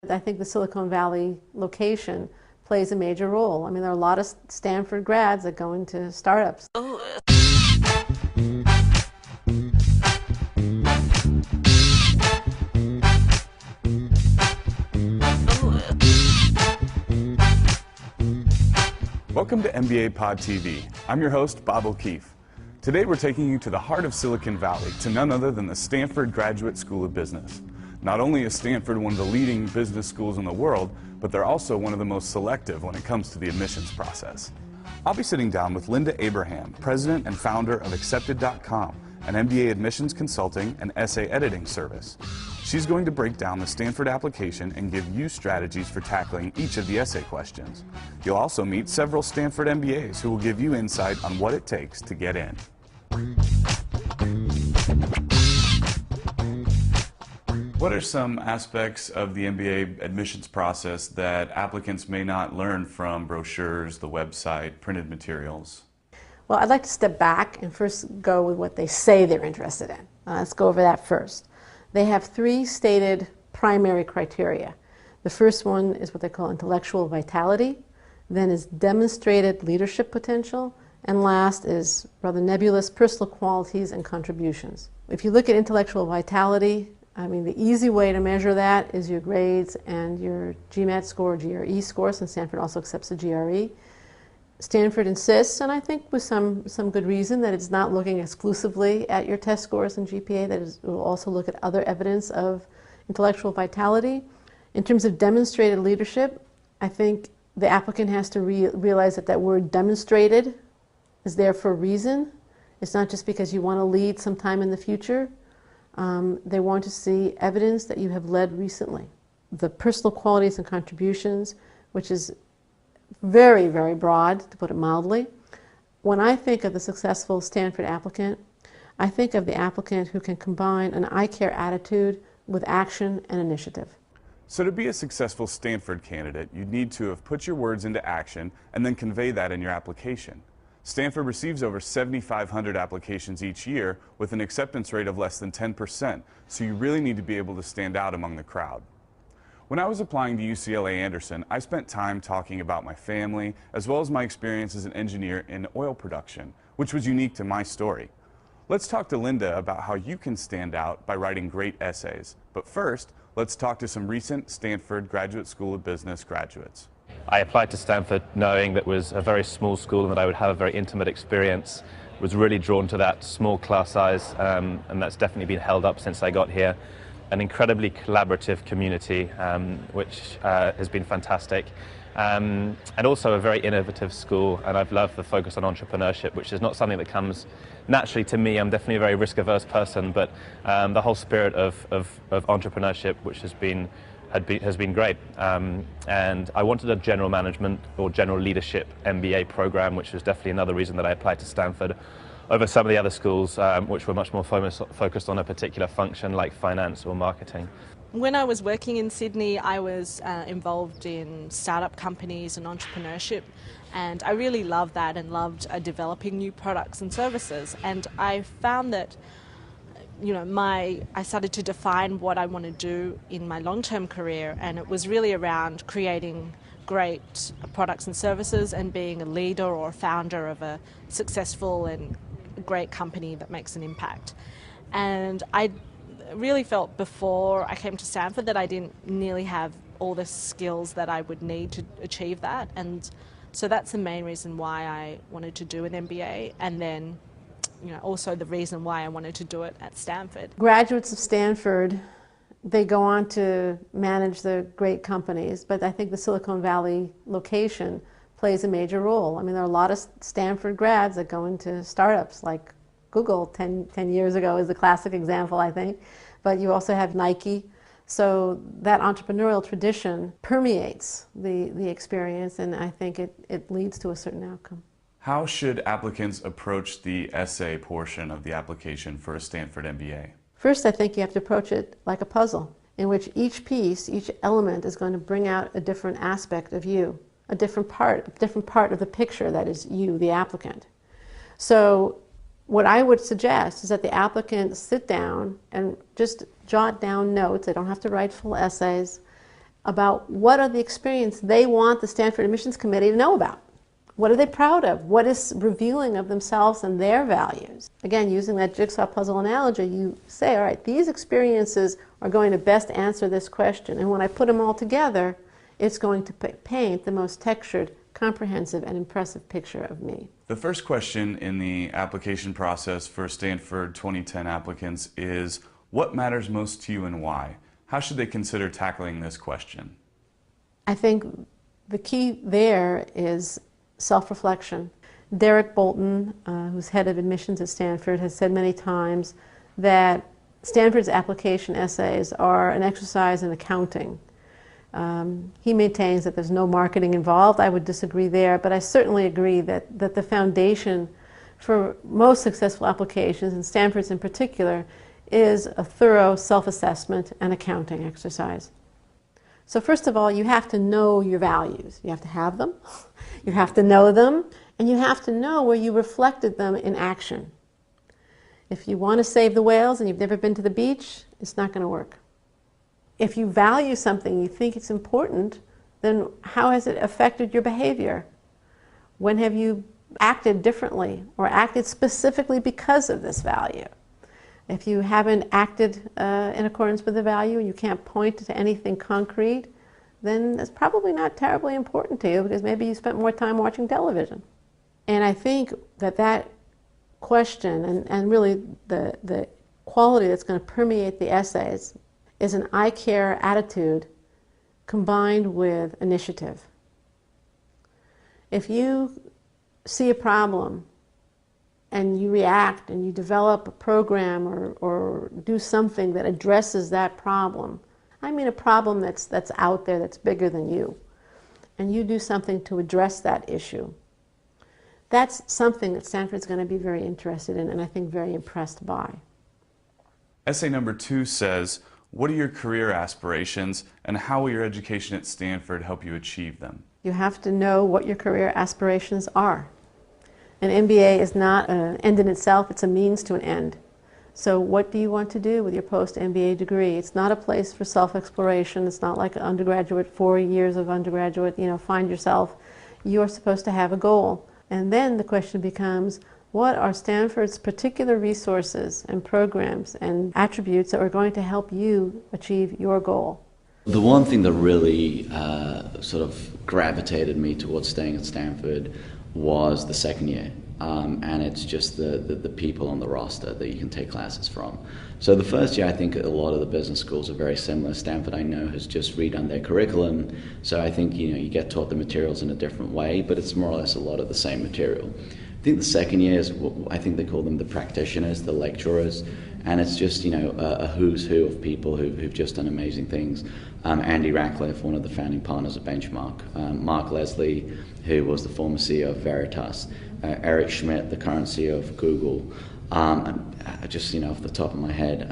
I think the Silicon Valley location plays a major role. I mean, there are a lot of Stanford grads that go into startups. Welcome to MBA Pod TV. I'm your host, Bob O'Keefe. Today we're taking you to the heart of Silicon Valley, to none other than the Stanford Graduate School of Business. Not only is Stanford one of the leading business schools in the world, but they're also one of the most selective when it comes to the admissions process. I'll be sitting down with Linda Abraham, president and founder of Accepted.com, an MBA admissions consulting and essay editing service. She's going to break down the Stanford application and give you strategies for tackling each of the essay questions. You'll also meet several Stanford MBAs who will give you insight on what it takes to get in. What are some aspects of the MBA admissions process that applicants may not learn from brochures, the website, printed materials? Well, I'd like to step back and first go with what they say they're interested in. Let's go over that first. They have three stated primary criteria. The first one is what they call intellectual vitality, then is demonstrated leadership potential, and last is rather nebulous personal qualities and contributions. If you look at intellectual vitality, I mean, the easy way to measure that is your grades and your GMAT score or GRE score, since Stanford also accepts the GRE. Stanford insists, and I think with some good reason, that it's not looking exclusively at your test scores and GPA, that it will also look at other evidence of intellectual vitality. In terms of demonstrated leadership, I think the applicant has to realize that that word demonstrated is there for a reason. It's not just because you want to lead sometime in the future. They want to see evidence that you have led recently. The personal qualities and contributions, which is very, very broad, to put it mildly. When I think of the successful Stanford applicant, I think of the applicant who can combine an I care attitude with action and initiative. So to be a successful Stanford candidate, you need to have put your words into action and then convey that in your application. Stanford receives over 7,500 applications each year with an acceptance rate of less than 10%, so you really need to be able to stand out among the crowd. When I was applying to UCLA Anderson, I spent time talking about my family as well as my experience as an engineer in oil production, which was unique to my story. Let's talk to Linda about how you can stand out by writing great essays. But first, let's talk to some recent Stanford Graduate School of Business graduates. I applied to Stanford knowing that it was a very small school and that I would have a very intimate experience. Was really drawn to that small class size, and that's definitely been held up since I got here. An incredibly collaborative community, which has been fantastic, and also a very innovative school, and I've loved the focus on entrepreneurship, which is not something that comes naturally to me. I'm definitely a very risk-averse person, but the whole spirit of entrepreneurship, which has been great. And I wanted a general management or general leadership MBA program, which was definitely another reason that I applied to Stanford over some of the other schools, which were much more focused on a particular function like finance or marketing. When I was working in Sydney, I was involved in startup companies and entrepreneurship, and I really loved that and loved developing new products and services. And I found that I started to define what I want to do in my long-term career, and it was really around creating great products and services and being a leader or a founder of a successful and great company that makes an impact. And I really felt before I came to Stanford that I didn't nearly have all the skills that I would need to achieve that, and so that's the main reason why I wanted to do an MBA, and then also the reason why I wanted to do it at Stanford. Graduates of Stanford, they go on to manage the great companies, but I think the Silicon Valley location plays a major role. I mean, there are a lot of Stanford grads that go into startups like Google 10 years ago is a classic example, I think. But you also have Nike. So that entrepreneurial tradition permeates the experience, and I think it leads to a certain outcome. How should applicants approach the essay portion of the application for a Stanford MBA? First, I think you have to approach it like a puzzle, in which each piece, each element is going to bring out a different aspect of you, a different part of the picture that is you, the applicant. So what I would suggest is that the applicant sit down and just jot down notes. They don't have to write full essays about what are the experience they want the Stanford Admissions Committee to know about. What are they proud of? What is revealing of themselves and their values? Again, using that jigsaw puzzle analogy, you say, all right, these experiences are going to best answer this question. And when I put them all together, it's going to paint the most textured, comprehensive, and impressive picture of me. The first question in the application process for Stanford 2010 applicants is, what matters most to you and why? How should they consider tackling this question? I think the key there is self-reflection. Derek Bolton, who's head of admissions at Stanford, has said many times that Stanford's application essays are an exercise in accounting. He maintains that there's no marketing involved. I would disagree there, but I certainly agree that the foundation for most successful applications, and Stanford's in particular, is a thorough self-assessment and accounting exercise. So first of all, you have to know your values. You have to have them, you have to know them, and you have to know where you reflected them in action. If you want to save the whales and you've never been to the beach, it's not going to work. If you value something, you think it's important, then how has it affected your behavior? When have you acted differently or acted specifically because of this value? If you haven't acted in accordance with the value and you can't point to anything concrete, then it's probably not terribly important to you because maybe you spent more time watching television. And I think that question and really the quality that's going to permeate the essays is an I care attitude combined with initiative. If you see a problem and you react and you develop a program or do something that addresses that problem, I mean a problem that's out there, that's bigger than you, and you do something to address that issue, that's something that Stanford's going to be very interested in and I think very impressed by. Essay number 2 says, what are your career aspirations and how will your education at Stanford help you achieve them? You have to know what your career aspirations are. An MBA is not an end in itself, it's a means to an end. So what do you want to do with your post-MBA degree? It's not a place for self-exploration. It's not like an undergraduate, 4 years of undergraduate, find yourself. You're supposed to have a goal. And then the question becomes, what are Stanford's particular resources and programs and attributes that are going to help you achieve your goal? The one thing that really sort of gravitated me towards staying at Stanford was the second year, and it's just the people on the roster that you can take classes from. So the first year, I think a lot of the business schools are very similar. Stanford, I know, has just redone their curriculum, so I think you get taught the materials in a different way, but it's more or less a lot of the same material. I think the second year is, I think they call them the practitioners, the lecturers, and it's just a who's who of people who've just done amazing things. Andy Ratcliffe, one of the founding partners of Benchmark, Mark Leslie, who was the former CEO of Veritas, Eric Schmidt, the current CEO of Google. Just off the top of my head,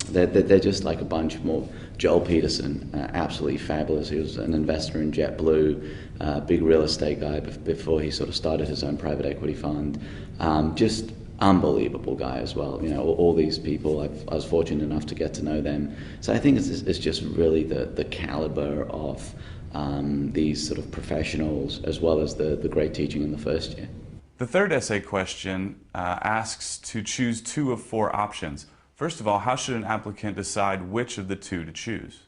they're just like a bunch more. Joel Peterson, absolutely fabulous. He was an investor in JetBlue, big real estate guy before he sort of started his own private equity fund. Just unbelievable guy as well. All these people, I was fortunate enough to get to know them. So I think it's just really the caliber of these sort of professionals, as well as the great teaching in the first year. The third essay question asks to choose 2 of 4 options. First of all, how should an applicant decide which of the 2 to choose?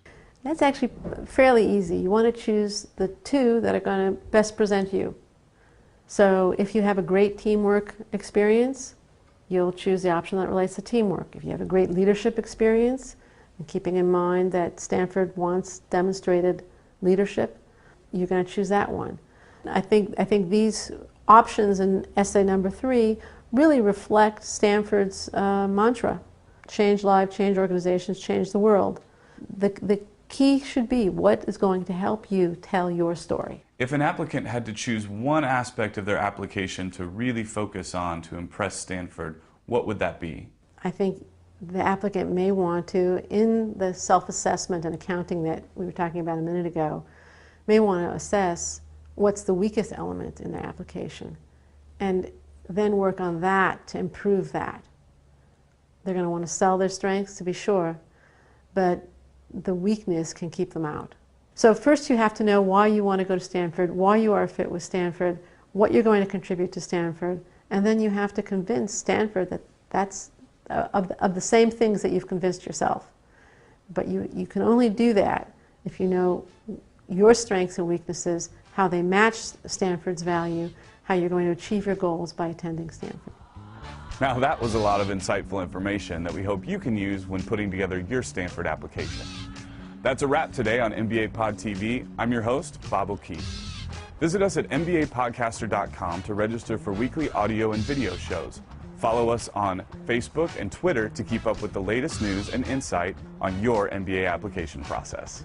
That's actually fairly easy. You want to choose the 2 that are going to best present you. So if you have a great teamwork experience, you'll choose the option that relates to teamwork. If you have a great leadership experience, and keeping in mind that Stanford once demonstrated leadership, you're going to choose that one. I think these options in essay number 3 really reflect Stanford's mantra: change lives, change organizations, change the world. The key should be what is going to help you tell your story. If an applicant had to choose one aspect of their application to really focus on to impress Stanford, what would that be? I think the applicant may want to, in the self-assessment and accounting that we were talking about a minute ago, may want to assess what's the weakest element in their application and then work on that to improve that. They're going to want to sell their strengths, to be sure, but the weakness can keep them out. So first you have to know why you want to go to Stanford, why you are a fit with Stanford, what you're going to contribute to Stanford, and then you have to convince Stanford that that's of the same things that you've convinced yourself. But you can only do that if you know your strengths and weaknesses, how they match Stanford's value, how you're going to achieve your goals by attending Stanford. Now that was a lot of insightful information that we hope you can use when putting together your Stanford application. That's a wrap today on MBA Pod TV. I'm your host, Bob O'Keefe. Visit us at mbapodcaster.com to register for weekly audio and video shows. Follow us on Facebook and Twitter to keep up with the latest news and insight on your MBA application process.